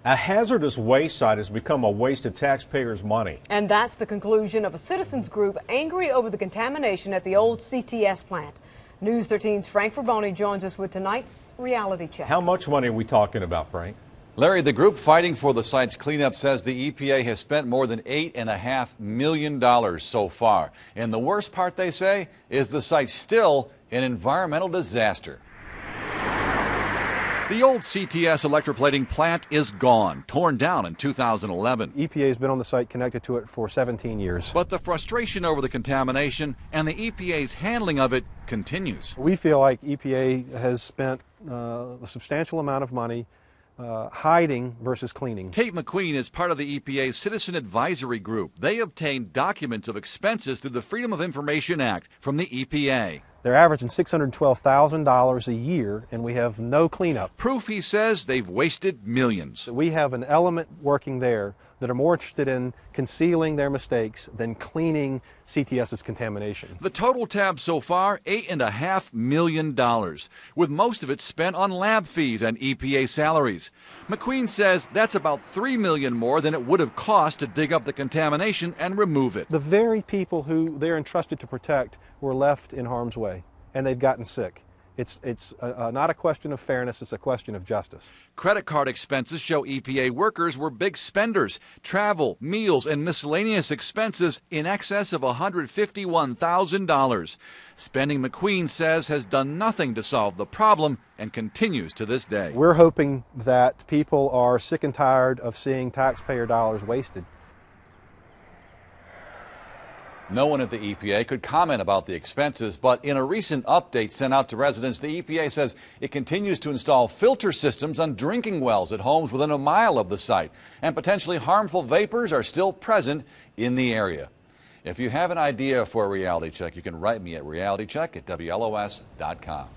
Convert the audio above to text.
A hazardous waste site has become a waste of taxpayers' money. And that's the conclusion of a citizens group angry over the contamination at the old CTS plant. News 13's Frank Faboni joins us with tonight's reality check. How much money are we talking about, Frank? Larry, the group fighting for the site's cleanup says the EPA has spent more than $8.5 million so far. And the worst part, they say, is the site's still an environmental disaster. The old CTS electroplating plant is gone, torn down in 2011. EPA has been on the site connected to it for 17 years. But the frustration over the contamination and the EPA's handling of it continues. We feel like EPA has spent a substantial amount of money hiding versus cleaning. Tate MacQueen is part of the EPA's Citizen Advisory Group. They obtained documents of expenses through the Freedom of Information Act from the EPA. They're averaging $612,000 a year, and we have no cleanup. Proof, he says, they've wasted millions. We have an element working there that are more interested in concealing their mistakes than cleaning CTS's contamination. The total tab so far, $8.5 million, with most of it spent on lab fees and EPA salaries. MacQueen says that's about $3 million more than it would have cost to dig up the contamination and remove it. The very people who they're entrusted to protect were left in harm's way, and they've gotten sick. It's not a question of fairness, it's a question of justice. Credit card expenses show EPA workers were big spenders. Travel, meals, and miscellaneous expenses in excess of $151,000. Spending, MacQueen says, has done nothing to solve the problem and continues to this day. We're hoping that people are sick and tired of seeing taxpayer dollars wasted. No one at the EPA could comment about the expenses, but in a recent update sent out to residents, the EPA says it continues to install filter systems on drinking wells at homes within a mile of the site, and potentially harmful vapors are still present in the area. If you have an idea for a reality check, you can write me at realitycheck@WLOS.com.